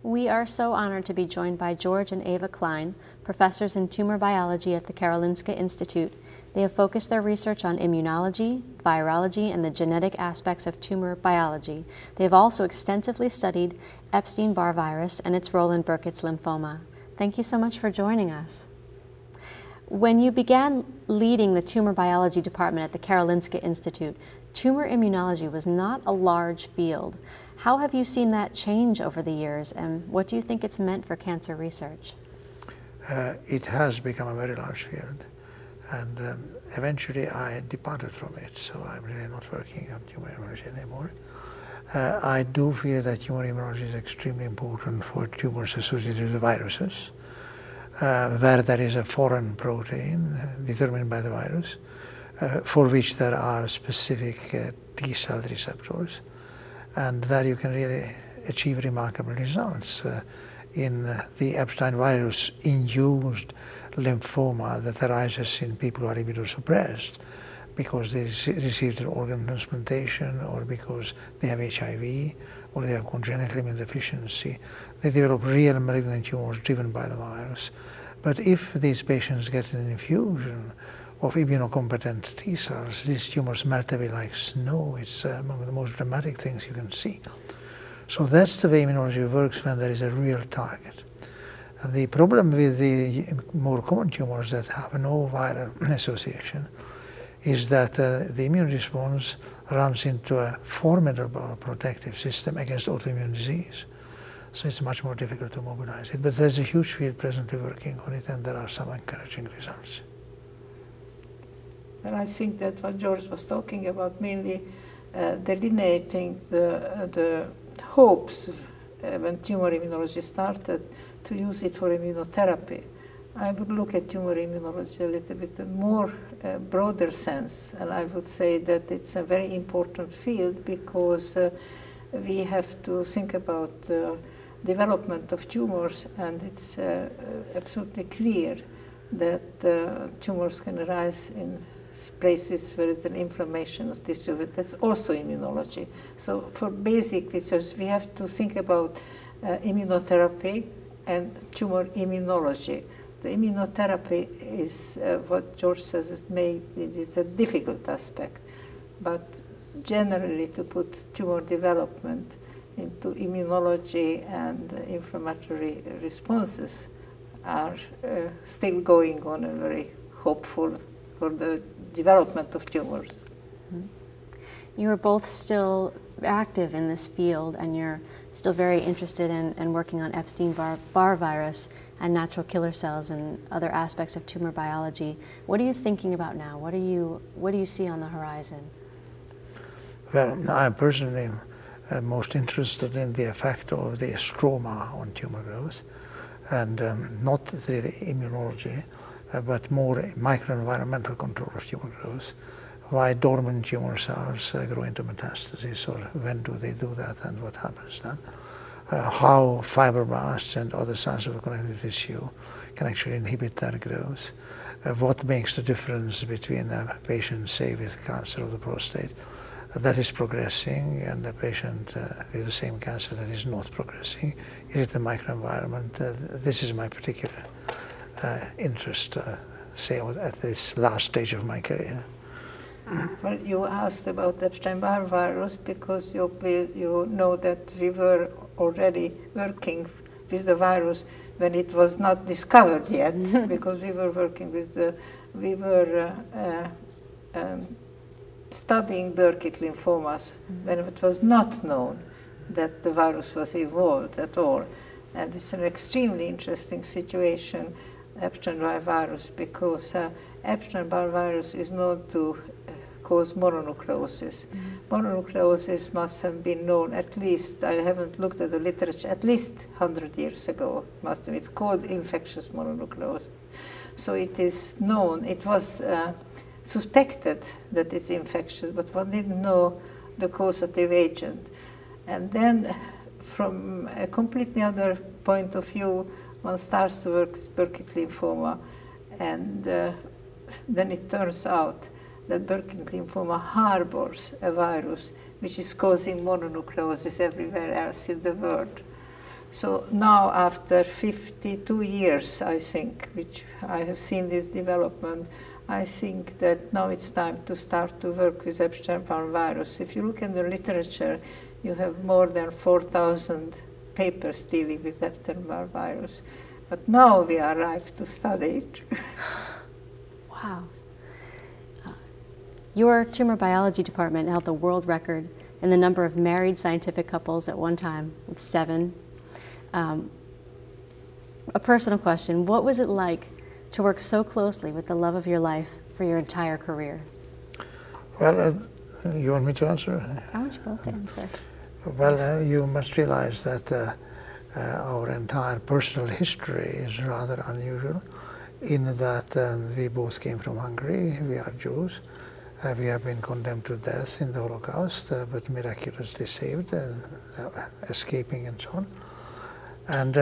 We are so honored to be joined by Georg and Eva Klein, professors in tumor biology at the Karolinska Institute. They have focused their research on immunology, virology, and the genetic aspects of tumor biology. They have also extensively studied Epstein-Barr virus and its role in Burkitt's lymphoma. Thank you so much for joining us. When you began leading the tumor biology department at the Karolinska Institute, tumor immunology was not a large field. How have you seen that change over the years, and what do you think it's meant for cancer research? It has become a very large field, and eventually I departed from it, so I'm really not working on tumor immunology anymore. I do feel that tumor immunology is extremely important for tumors associated with viruses, where there is a foreign protein determined by the virus, for which there are specific T-cell receptors, and there you can really achieve remarkable results. In the Epstein virus induced lymphoma that arises in people who are immunosuppressed because they received an organ transplantation, or because they have HIV, or they have congenital immune deficiency, they develop real malignant tumors driven by the virus. But if these patients get an infusion of immunocompetent T cells, these tumors melt away like snow. It's among the most dramatic things you can see. So that's the way immunology works when there is a real target. The problem with the more common tumors that have no viral association is that the immune response runs into a formidable protective system against autoimmune disease. So it's much more difficult to mobilize it. But there's a huge field presently working on it, and there are some encouraging results. And I think that what George was talking about, mainly delineating the hopes when tumor immunology started to use it for immunotherapy. I would look at tumor immunology a little bit more broader sense, and I would say that it's a very important field because we have to think about the development of tumors, and it's absolutely clear that tumors can arise in places where there's an inflammation of tissue. That's also immunology. So for basic research, we have to think about immunotherapy and tumor immunology. The immunotherapy is what George says, it is a difficult aspect, but generally to put tumor development into immunology and inflammatory responses are still going on and very hopeful for the development of tumors. Mm-hmm. You are both still active in this field, and you're still very interested in working on Epstein-Barr virus and natural killer cells and other aspects of tumor biology. What are you thinking about now? What do you see on the horizon? Well, I'm personally most interested in the effect of the stroma on tumor growth, and not really immunology, but more microenvironmental control of tumor growth. Why dormant tumor cells grow into metastasis, or when do they do that, and what happens then? How fibroblasts and other cells of the connective tissue can actually inhibit their growth. What makes the difference between a patient, say, with cancer of the prostate that is progressing and a patient with the same cancer that is not progressing? Is it the microenvironment? This is my particular interest, say, at this last stage of my career. Well, you asked about Epstein-Barr virus because you know that we were already working with the virus when it was not discovered yet, because we were working with studying Burkitt lymphomas when it was not known that the virus was evolved at all. And it's an extremely interesting situation, Epstein-Barr virus, because Epstein-Barr virus is known to cause mononucleosis. Mononucleosis must have been known at least, I haven't looked at the literature, at least 100 years ago. It's called infectious mononucleosis. So it is known, it was suspected that it's infectious, but one didn't know the causative agent. And then from a completely other point of view, one starts to work with Burkitt lymphoma, and then it turns out that Burkitt lymphoma harbors a virus which is causing mononucleosis everywhere else in the world. So now, after 52 years, I think, which I have seen this development, I think that now it's time to start to work with Epstein-Barr virus. If you look in the literature, you have more than 4,000 papers dealing with Epstein-Barr virus. But now we are ripe to study it. Wow. Your tumor biology department held the world record in the number of married scientific couples at one time, with 7. A personal question, what was it like to work so closely with the love of your life for your entire career? Well, you want me to answer? I want you both to answer. Well, you must realize that our entire personal history is rather unusual in that we both came from Hungary, we are Jews. We have been condemned to death in the Holocaust, but miraculously saved, escaping and so on. And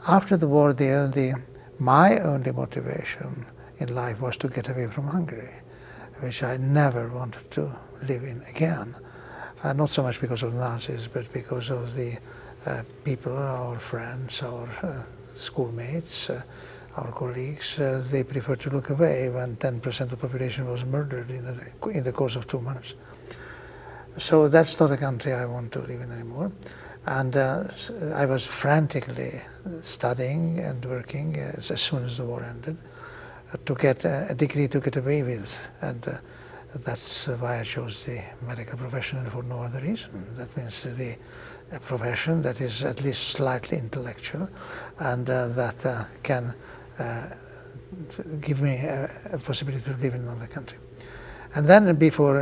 after the war, my only motivation in life was to get away from Hungary, which I never wanted to live in again. Not so much because of Nazis, but because of the people, our friends, our schoolmates, our colleagues. They preferred to look away when 10% of the population was murdered in the course of 2 months. So that's not a country I want to live in anymore. And I was frantically studying and working as soon as the war ended to get a degree to get away with. And that's why I chose the medical profession, and for no other reason. That means a profession that is at least slightly intellectual and that can give me a possibility to live in another country. And then before,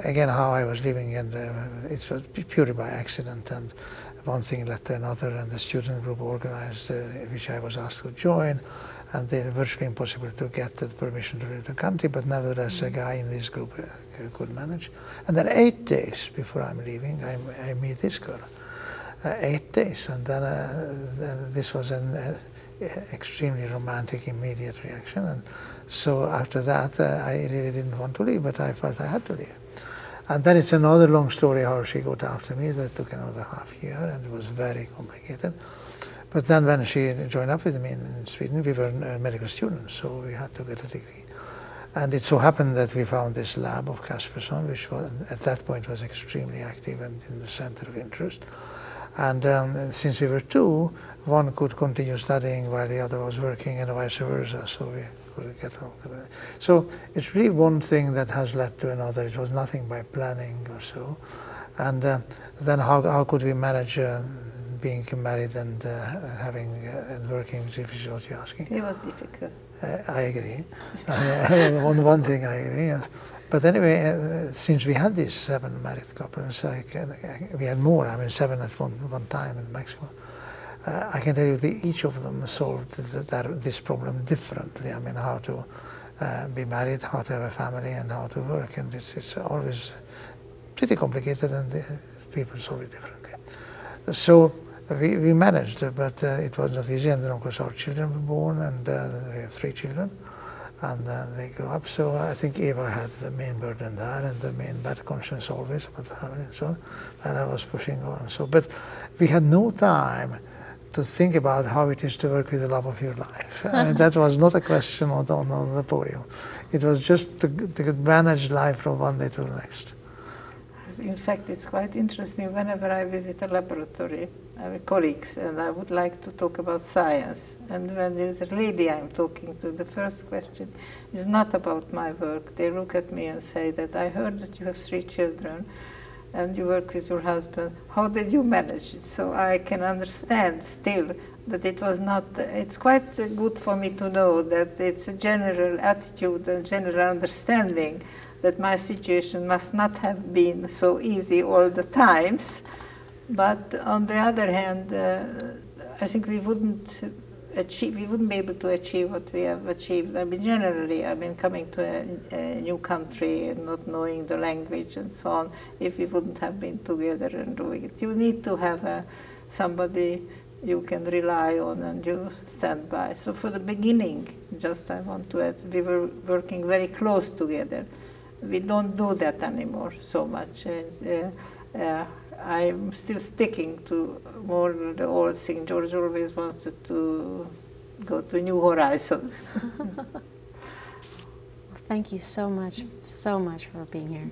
again, how I was living, and it was purely by accident, and one thing led to another, and the student group organized, which I was asked to join, and they're virtually impossible to get the permission to leave the country, but nevertheless a guy in this group could manage. And then 8 days before I'm leaving, I meet this girl. 8 days, and then this was an extremely romantic, immediate reaction. And so after that, I really didn't want to leave, but I felt I had to leave. And then it's another long story how she got after me. That took another half year, and it was very complicated. But then when she joined up with me in Sweden, we were medical students, so we had to get a degree. And it so happened that we found this lab of Kaspersson, which was, at that point was extremely active and in the center of interest. And since we were 2, one could continue studying while the other was working, and vice versa, so we could get along together. So it's really one thing that has led to another. It was nothing by planning or so. And then how could we manage being married and having and working, which is what you're asking? It was difficult. I agree. On one thing I agree, yes. But anyway, since we had these 7 married couples, we had more, I mean 7 at one time at maximum. I can tell you that each of them solved this problem differently. I mean, how to be married, how to have a family, and how to work. And it's always pretty complicated, and people solve it differently. So we managed, but it was not easy. And then, of course, our children were born, and we have 3 children. And they grew up. So I think Eva had the main burden there, and the main bad conscience always about the family and so on. And I was pushing on. So, but we had no time to think about how it is to work with the love of your life. I mean, that was not a question on the podium. It was just to manage life from one day to the next. In fact, it's quite interesting. Whenever I visit a laboratory, I have colleagues, and I would like to talk about science. And when there's a lady I'm talking to, the first question is not about my work. They look at me and say that I heard that you have 3 children, and you work with your husband. How did you manage it? So I can understand still that it was not, it's quite good for me to know that it's a general attitude and general understanding that my situation must not have been so easy all the times. But on the other hand, I think we wouldn't be able to achieve what we have achieved. I mean, generally, I mean, coming to a new country and not knowing the language and so on, if we wouldn't have been together and doing it. You need to have somebody you can rely on and you stand by. So for the beginning, just I want to add, we were working very close together. We don't do that anymore so much. I'm still sticking to more the old thing. George always wanted to go to new horizons. Thank you so much for being here.